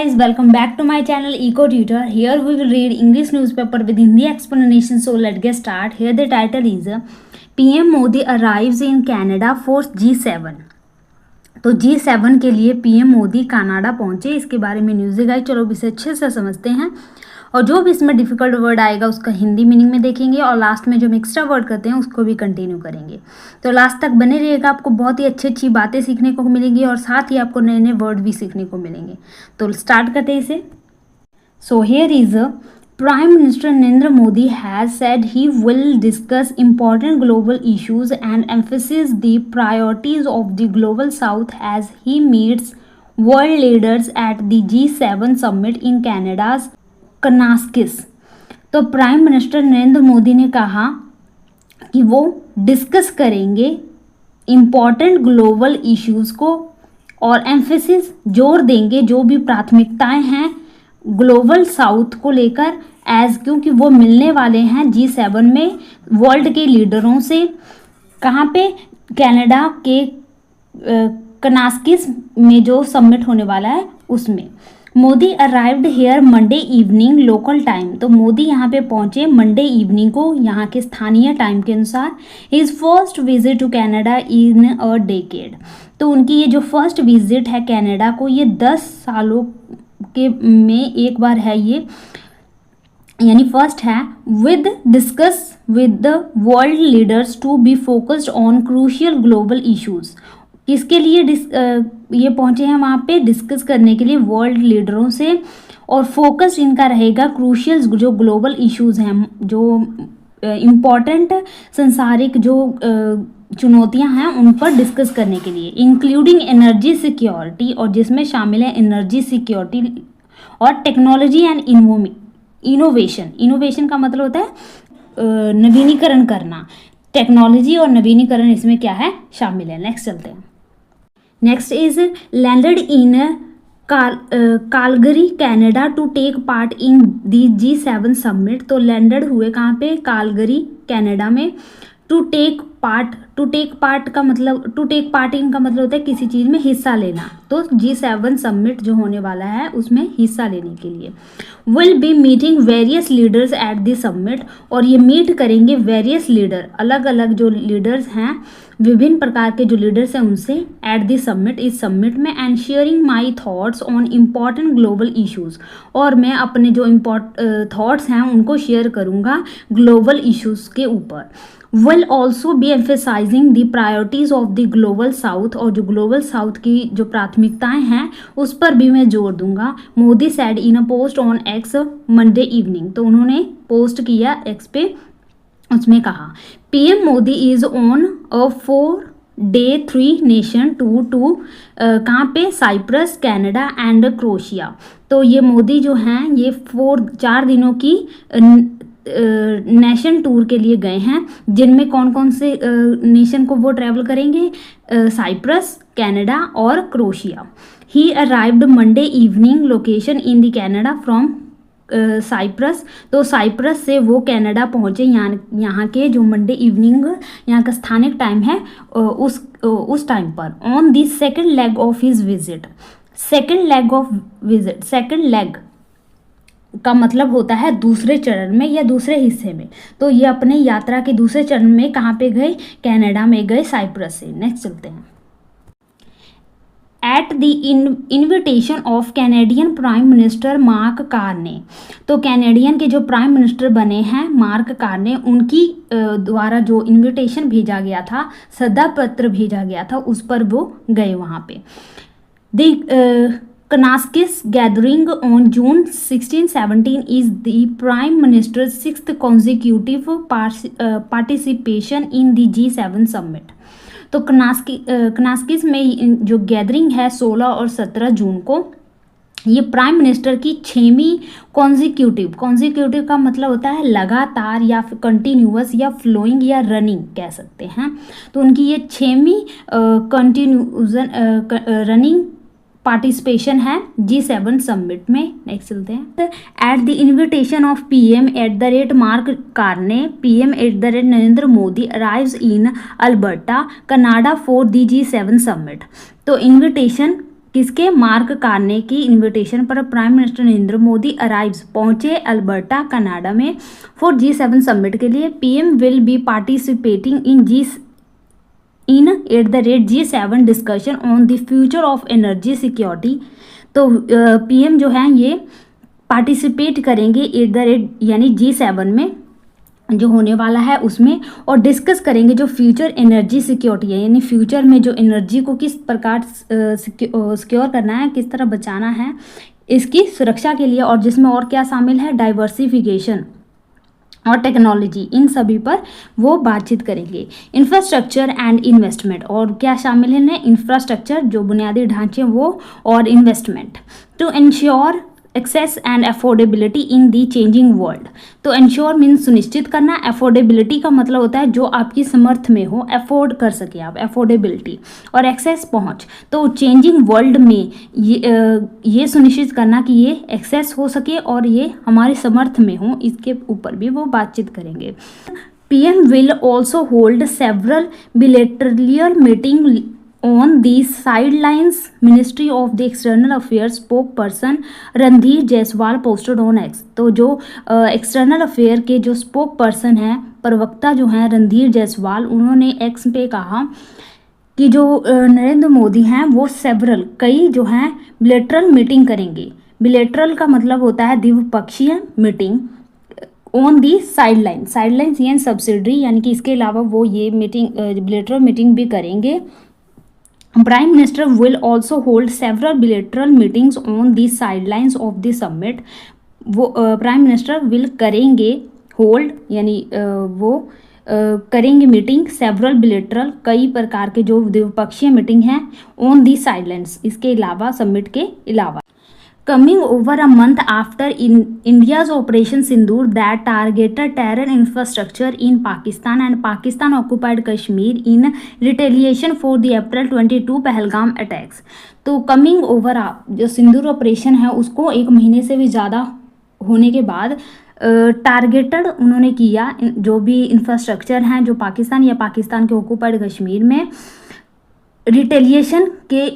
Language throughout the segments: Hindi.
Guys, welcome back to my channel Eco Tutor. Here we will read English newspaper with Hindi explanation. So let's get start. Here the title is PM Modi arrives in Canada for G7. तो G7 के लिए PM मोदी कनाडा पहुंचे, इसके बारे में न्यूज़ है। चलो इसे अच्छे से समझते हैं और जो भी इसमें डिफ़िकल्ट वर्ड आएगा उसका हिंदी मीनिंग में देखेंगे और लास्ट में जो हम एक्स्ट्रा वर्ड करते हैं उसको भी कंटिन्यू करेंगे। तो लास्ट तक बने रहिएगा, आपको बहुत ही अच्छी बातें सीखने को मिलेंगी और साथ ही आपको नए नए वर्ड भी सीखने को मिलेंगे। तो स्टार्ट करते हैं इसे। So here is Prime Minister Narendra Modi has said he will discuss important global issues and emphasize the priorities of the Global South as he meets world leaders at the G7 summit in Canada's Kananaskis। तो प्राइम मिनिस्टर नरेंद्र मोदी ने कहा कि वो डिस्कस करेंगे इम्पॉर्टेंट ग्लोबल इश्यूज़ को और एम्फेसिस जोर देंगे जो भी प्राथमिकताएं हैं ग्लोबल साउथ को लेकर क्योंकि वो मिलने वाले हैं G7 में वर्ल्ड के लीडरों से। कहाँ पे? कनाडा के कनास्किस में जो समिट होने वाला है उसमें। Modi arrived here Monday evening local time. तो मोदी यहाँ पे पहुँचे मंडे इवनिंग को यहाँ के स्थानीय टाइम के अनुसार। His first visit to Canada in a decade. तो उनकी ये जो फर्स्ट विजिट है कनाडा को, ये 10 सालों के में एक बार है ये, यानी फर्स्ट है। With discuss with the world leaders to be focused on crucial global issues. किसके लिए ये पहुंचे हैं वहाँ पे? डिस्कस करने के लिए वर्ल्ड लीडरों से, और फोकस इनका रहेगा क्रूशियल जो ग्लोबल इश्यूज हैं, जो इम्पॉर्टेंट संसारिक जो चुनौतियां हैं उन पर डिस्कस करने के लिए, इंक्लूडिंग एनर्जी सिक्योरिटी, और जिसमें शामिल है एनर्जी सिक्योरिटी और टेक्नोलॉजी एंड इनोवेशन। इनोवेशन का मतलब होता है नवीनीकरण करना। टेक्नोलॉजी और नवीनीकरण इसमें क्या है? शामिल है। नेक्स्ट चलते हैं। Next is landed in Calgary Canada to take part in the G7 summit. तो लैंडेड हुए कहाँ पे? कालगरी कनाडा में। टू टेक पार्ट का मतलब, टू टेक पार्ट इन का मतलब होता है किसी चीज़ में हिस्सा लेना। तो G7 समिट जो होने वाला है उसमें हिस्सा लेने के लिए। Will be meeting various leaders at the summit. और ये मीट करेंगे वेरियस लीडर, अलग अलग जो लीडर्स हैं, विभिन्न प्रकार के जो लीडर्स हैं उनसे एट द समिट, इस समिट में। And sharing my thoughts on important global issues. और मैं अपने जो थॉट्स हैं उनको शेयर करूँगा ग्लोबल इश्यूज़ के ऊपर। Will also be emphasizing the priorities of the global south. और जो ग्लोबल साउथ की जो प्राथमिकताएं हैं उस पर भी मैं जोर दूंगा। Modi said in a post on X Monday evening. तो उन्होंने पोस्ट किया एक्स पे, उसमें कहा PM Modi is on a 4-day 3 nation tour to कहाँ पे? Cyprus, Canada and Croatia. तो ये मोदी जो हैं ये 4 दिनों की नेशन टूर के लिए गए हैं, जिनमें कौन कौन से नेशन को वो ट्रैवल करेंगे? साइप्रस, कनाडा और Croatia. He arrived Monday evening location in the Canada from Cyprus. तो साइप्रस से वो कनाडा पहुँचे यहाँ के जो मंडे इवनिंग यहाँ का स्थानिक टाइम है उस टाइम पर। On the second leg of his visit. Second leg का मतलब होता है दूसरे चरण में या दूसरे हिस्से में। तो ये अपने यात्रा के दूसरे चरण में कहाँ पे गए? कनाडा में गए, साइप्रस से। नेक्स्ट चलते हैं। At the invitation of Canadian prime minister Mark Carney. तो कैनेडियन के जो प्राइम मिनिस्टर बने हैं मार्क कार्ने, उनकी द्वारा जो इन्विटेशन भेजा गया था, सदा पत्र भेजा गया था, उस पर वो गए वहाँ पे। The Kanaskis gathering on June 16-17 is the Prime Minister's 6th consecutive participation in the G7 summit। तो कनास्किस में जो गैदरिंग है 16 और 17 जून को, ये प्राइम मिनिस्टर की 6वीं कॉन्जिक्यूटिव का मतलब होता है लगातार या कंटिन्यूअस या फ्लोइंग या रनिंग कह सकते हैं। तो उनकी ये 6वीं रनिंग पार्टिसिपेशन है G7 समिट में। नेक्स्ट चलते हैं। At the invitation of PM Mark Carney, PM Narendra Modi arrives in Alberta Canada for the G7 summit. तो इन्विटेशन किसके मार्क कार्ने की इनविटेशन पर prime minister Narendra Modi arrives पहुंचे अल्बर्टा कनाडा में फॉर G7 समिट के लिए। PM will be participating in G7 discussion on the future of energy security. तो पीएम जो है ये पार्टिसिपेट करेंगे यानी G7 में जो होने वाला है उसमें, और डिस्कस करेंगे जो फ्यूचर एनर्जी सिक्योरिटी है, यानी फ्यूचर में जो एनर्जी को किस प्रकार सिक्योर करना है, किस तरह बचाना है इसकी सुरक्षा के लिए, और जिसमें और क्या शामिल है, डाइवर्सिफिकेशन और टेक्नोलॉजी, इन सभी पर वो बातचीत करेंगे। इंफ्रास्ट्रक्चर एंड इन्वेस्टमेंट, और क्या शामिल है, इंफ्रास्ट्रक्चर जो बुनियादी ढांचे वो, और investment. To ensure access and affordability in the changing world. तो इंश्योर मीन्स सुनिश्चित करना, अफोर्डेबिलिटी का मतलब होता है जो आपकी समर्थ में हो, अफोर्ड कर सके आप, अफोर्डेबिलिटी, और एक्सेस पहुंच। तो चेंजिंग वर्ल्ड में ये सुनिश्चित करना कि ये एक्सेस हो सके और ये हमारे समर्थ में हो, इसके ऊपर भी वो बातचीत करेंगे। PM will also hold several bilateral meeting On the sidelines, Ministry of the External Affairs spokesperson Randhir Jaiswal posted on X। तो जो एक्सटर्नल अफेयर के जो स्पोक पर्सन हैं, प्रवक्ता जो हैं रणधीर जायसवाल, उन्होंने एक्स पे कहा कि जो नरेंद्र मोदी हैं वो सेवरल कई जो हैं बिलेटरल मीटिंग करेंगे। बिलेटरल का मतलब होता है द्विपक्षीय मीटिंग। ऑन दी साइडलाइंस यानी सब्सिडरी, यानी कि इसके अलावा वो ये मीटिंग बिलेटरल मीटिंग भी करेंगे। Prime Minister will also hold several bilateral meetings on the sidelines of the summit। वो प्राइम मिनिस्टर विल करेंगे होल्ड, यानी वो करेंगे मीटिंग सेवरल बिलेटरल कई प्रकार के जो द्विपक्षीय मीटिंग हैं, ऑन दी साइडलाइंस इसके अलावा, समिट के अलावा। Coming over a month after India's Operation Sindoor that targeted terror infrastructure in Pakistan and Pakistan occupied Kashmir in retaliation for the April 22 Pahalgam attacks। तो कमिंग ओवर जो सिंदूर ऑपरेशन है उसको एक महीने से भी ज़्यादा होने के बाद टारगेटेड उन्होंने किया जो भी इंफ्रास्ट्रक्चर हैं जो पाकिस्तान या पाकिस्तान के ऑक्युपाइड कश्मीर में, रिटेलिएशन के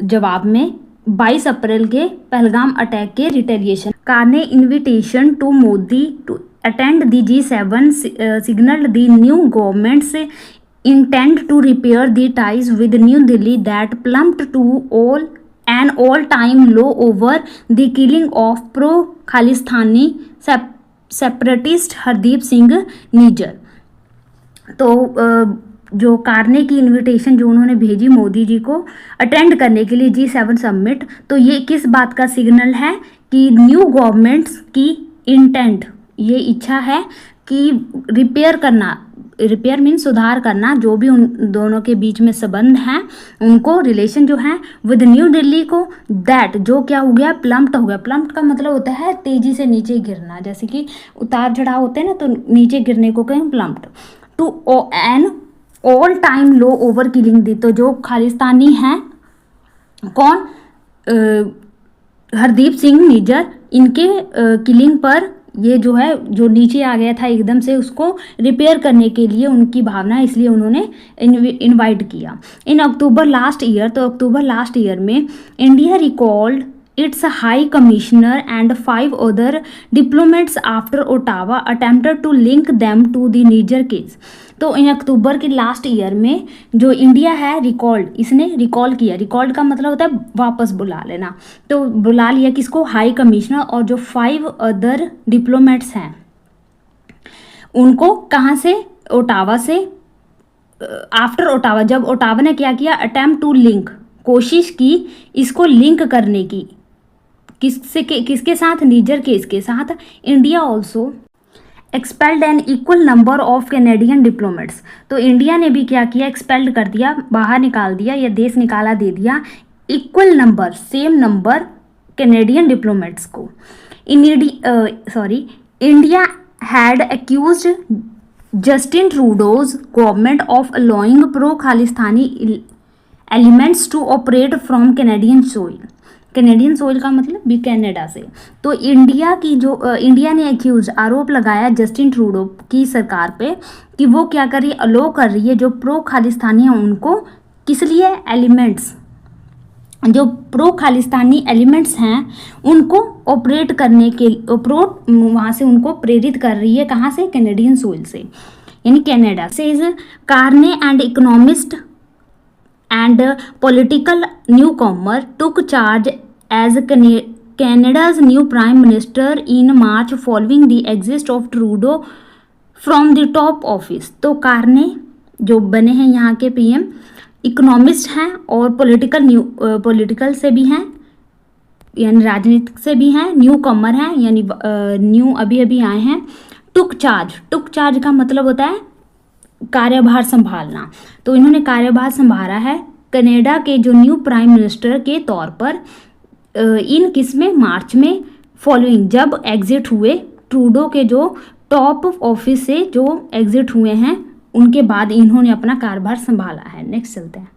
जवाब में 22 अप्रैल के पहलगाम अटैक के retaliation. Carney invitation to Modi to attend the G7 signalled the new government's intend to repair the ties with New Delhi that plumped to an all-time low over the killing of pro-खालिस्तानी सेपरेटिस्ट हरदीप सिंह निज्जर। तो जो कार्ने की इनविटेशन जो उन्होंने भेजी मोदी जी को अटेंड करने के लिए G7 समिट, तो ये किस बात का सिग्नल है कि न्यू गवर्नमेंट्स की इंटेंट, ये इच्छा है कि रिपेयर करना, रिपेयर मीन सुधार करना, जो भी उन दोनों के बीच में संबंध हैं उनको, रिलेशन जो है विद न्यू दिल्ली को, दैट जो क्या हो गया, प्लम्प्ड हो गया। प्लम्प्ड का मतलब होता है तेजी से नीचे गिरना, जैसे कि उतार चढ़ाव होते हैं ना, तो नीचे गिरने को कहें plumped. To an all time low over killing the, तो जो खालिस्तानी हैं कौन, हरदीप सिंह निज्जर, इनके किलिंग पर ये जो है जो नीचे आ गया था एकदम से, उसको रिपेयर करने के लिए उनकी भावना, इसलिए उन्होंने इनवाइट किया। इन अक्टूबर लास्ट ईयर, तो अक्टूबर लास्ट ईयर में India recalled its high commissioner and 5 other diplomats after Ottawa attempted to link them to the Nijjar case. तो इन अक्टूबर के लास्ट ईयर में जो इंडिया है रिकॉल्ड, इसने रिकॉल किया, रिकॉल्ड का मतलब होता है वापस बुला लेना, तो बुला लिया किसको, हाई कमिश्नर और जो 5 अदर डिप्लोमेट्स हैं उनको, कहाँ से, ओटावा से। आफ्टर ओटावा, जब ओटावा ने क्या किया, अटेम्प्ट टू लिंक, कोशिश की इसको लिंक करने की, किसके साथ, निज्जर केस के साथ। India also expelled an equal number of Canadian diplomats, तो इंडिया ने भी क्या किया, एक्सपेल्ड कर दिया, बाहर निकाल दिया या देश निकाला दे दिया, equal number, same number Canadian diplomats को। India had accused Justin Trudeau's government of allowing pro Khalistani elements to operate from Canadian soil. Canadian soil का मतलब भी कनाडा से। तो इंडिया की जो इंडिया ने एक्यूज, आरोप लगाया जस्टिन ट्रूडो की सरकार पे कि वो क्या कर रही है, अलो कर रही है जो प्रो खालिस्तानी हैं उनको, किस लिए, एलिमेंट्स जो प्रो खालिस्तानी एलिमेंट्स हैं उनको ऑपरेट करने के वहाँ से उनको प्रेरित कर रही है, कहाँ से, कैनेडियन सोइल से, यानी कनाडा से। Is Carney and economist and political newcomer took charge as Canada's new prime minister in March following the exit of Trudeau from the top office। तो कार्ने जो बने हैं यहाँ के पीएम, इकोनॉमिस्ट हैं और पॉलिटिकल से भी हैं, यानी राजनीतिक से भी हैं, न्यू कमर हैं, यानी न्यू अभी अभी आए हैं। टुक चार्ज का मतलब होता है कार्यभार संभालना। तो इन्होंने कार्यभार संभाला है कनाडा के जो न्यू प्राइम मिनिस्टर के तौर पर इन किसमें, मार्च में, फॉलोइंग जब एग्जिट हुए ट्रूडो के जो टॉप ऑफिस से जो एग्जिट हुए हैं उनके बाद इन्होंने अपना कार्यभार संभाला है। नेक्स्ट चलते हैं।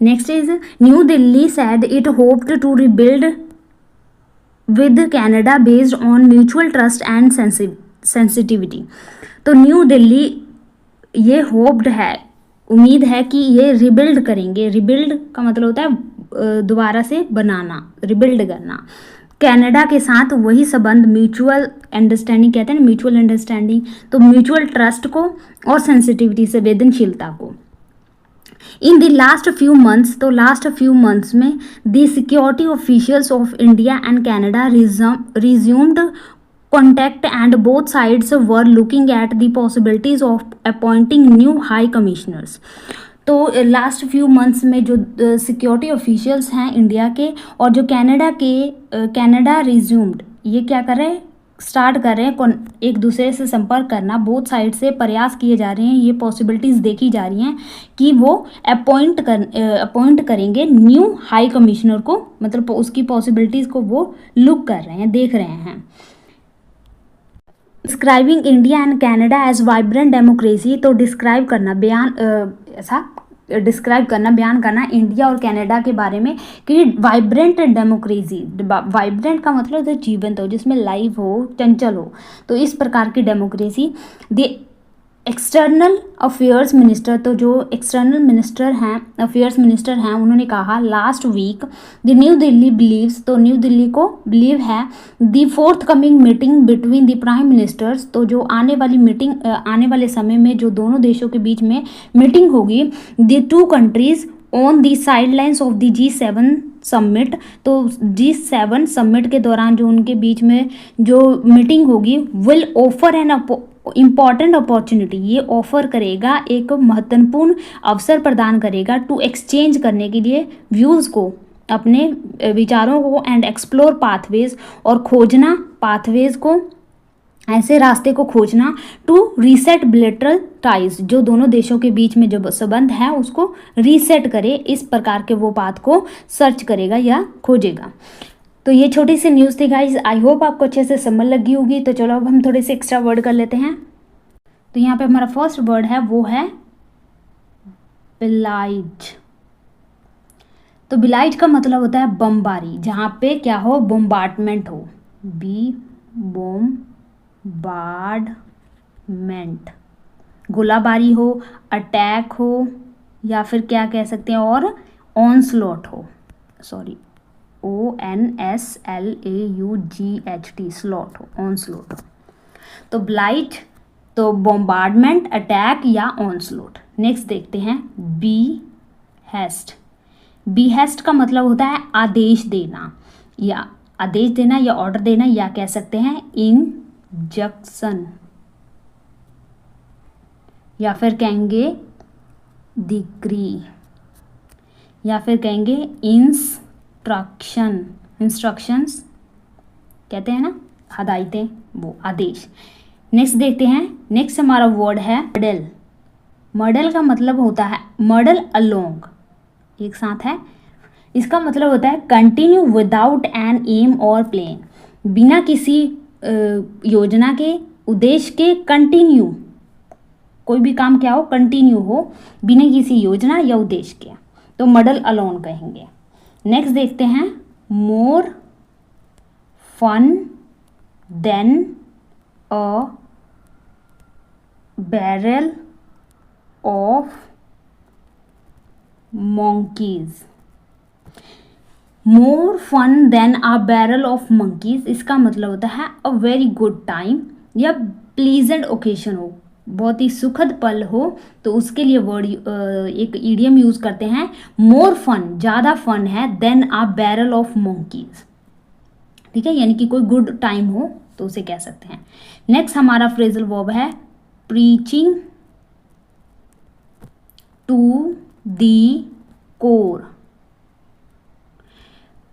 Next is New Delhi said it hoped to rebuild with Canada based on mutual trust and sensitivity. तो न्यू दिल्ली ये होप्ड है, उम्मीद है कि ये रिबिल्ड करेंगे। रिबिल्ड का मतलब होता है दोबारा से बनाना, रिबिल्ड करना। कनाडा के साथ वही संबंध, म्यूचुअल अंडरस्टैंडिंग कहते हैं ना, म्यूचुअल अंडरस्टैंडिंग, तो म्यूचुअल ट्रस्ट को और सेंसिटिविटी, संवेदनशीलता को। In the last few months, तो लास्ट फ्यू मंथ्स में the security officials of India and Canada resumed contact and both sides were looking at the possibilities of appointing new high commissioners। तो लास्ट फ्यू मंथ्स में जो सिक्योरिटी ऑफिशियल्स हैं इंडिया के और जो कनाडा रिज्यूम्ड, ये क्या कर रहे हैं, स्टार्ट कर रहे हैं एक दूसरे से संपर्क करना, बोथ साइड से प्रयास किए जा रहे हैं, ये पॉसिबिलिटीज़ देखी जा रही हैं कि वो अपॉइंट करेंगे न्यू हाई कमिश्नर को, मतलब उसकी पॉसिबिलिटीज़ को वो लुक कर रहे हैं, देख रहे हैं। Describing India and Canada as vibrant democracy, तो डिस्क्राइब करना, बयान करना इंडिया और कनाडा के बारे में कि वाइब्रेंट डेमोक्रेसी, वाइब्रेंट का मतलब होता है जीवंत हो, जिसमें लाइव हो, चंचल हो, तो इस प्रकार की democracy. The external affairs minister, तो जो एक्सटर्नल मिनिस्टर हैं, अफेयर्स मिनिस्टर हैं, उन्होंने कहा last week the New Delhi believes, तो न्यू दिल्ली को बिलीव है the fourth coming meeting between the prime ministers, तो जो आने वाले समय में जो दोनों देशों के बीच में मीटिंग होगी, the two countries on the sidelines of the G7 summit, तो G7 समिट के दौरान जो उनके बीच में जो मीटिंग होगी, will offer an important opportunity, ये ऑफर करेगा, एक महत्वपूर्ण अवसर प्रदान करेगा टू एक्सचेंज करने के लिए व्यूज़ को, अपने विचारों को, एंड एक्सप्लोर पाथवेज, और खोजना पाथवेज को, ऐसे रास्ते को खोजना, टू रीसेट बिलेटरल टाइज, जो दोनों देशों के बीच में जो संबंध है उसको रीसेट करे, इस प्रकार के वो पाथ को सर्च करेगा या खोजेगा। तो ये छोटी सी न्यूज़ थी गाइज, आई होप आपको अच्छे से समझ लगी होगी। तो चलो अब हम थोड़े से एक्स्ट्रा वर्ड कर लेते हैं। तो यहाँ पे हमारा फर्स्ट वर्ड है वो है बिलाइज। तो बिलाइज का मतलब होता है बमबारी, जहाँ पे क्या हो, बोम्बार्डमेंट हो, बोम्बार्डमेंट, गोलाबारी हो, अटैक हो, या फिर क्या कह सकते हैं, और ऑनस्लॉट हो, सॉरी ONSLAUGHT, स्लॉट हो, ऑनस्लॉट हो। तो ब्लाइट, तो बॉम्बार्डमेंट, अटैक या ऑनस्लॉट। नेक्स्ट देखते हैं बीहेस्ट। बीहेस्ट का मतलब होता है आदेश देना, या ऑर्डर देना, या कह सकते हैं इंजक्शन, या फिर कहेंगे डिक्री, या फिर कहेंगे इंस्ट्रक्शंस कहते हैं ना, हदायतें, वो आदेश। नेक्स्ट देखते हैं। नेक्स्ट हमारा वर्ड है मॉडल। मॉडल का मतलब होता है मॉडल अलोंग, एक साथ है। इसका मतलब होता है कंटिन्यू विदाउट एन एम और प्लान, बिना किसी योजना के, उद्देश्य के, कंटिन्यू, कोई भी काम क्या हो, कंटिन्यू हो, बिना किसी योजना या उद्देश्य के, तो मॉडल अलोन कहेंगे। नेक्स्ट देखते हैं more fun than a barrel of monkeys। More fun than a barrel of monkeys, इसका मतलब होता है अ वेरी गुड टाइम या प्लीजेंट ओकेशन हो, बहुत ही सुखद पल हो, तो उसके लिए वर्ड एक ईडियम यूज़ करते हैं मोर फन, ज़्यादा फन है than a barrel of monkeys. ठीक है, यानी कि कोई गुड टाइम हो तो उसे कह सकते हैं। नेक्स्ट हमारा फ्रेजल वर्ब है preaching to the core.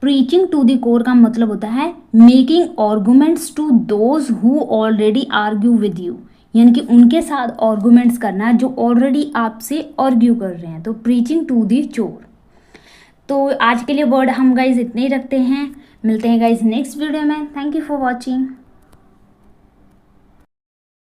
Preaching to the core का मतलब होता है making arguments to those who already argue with you, यानी कि उनके साथ आर्गुमेंट्स करना जो ऑलरेडी आपसे आर्ग्यू कर रहे हैं, तो प्रीचिंग टू द चोर। तो आज के लिए वर्ड हम गाइज इतने ही रखते हैं, मिलते हैं गाइज नेक्स्ट वीडियो में। Thank you for watching.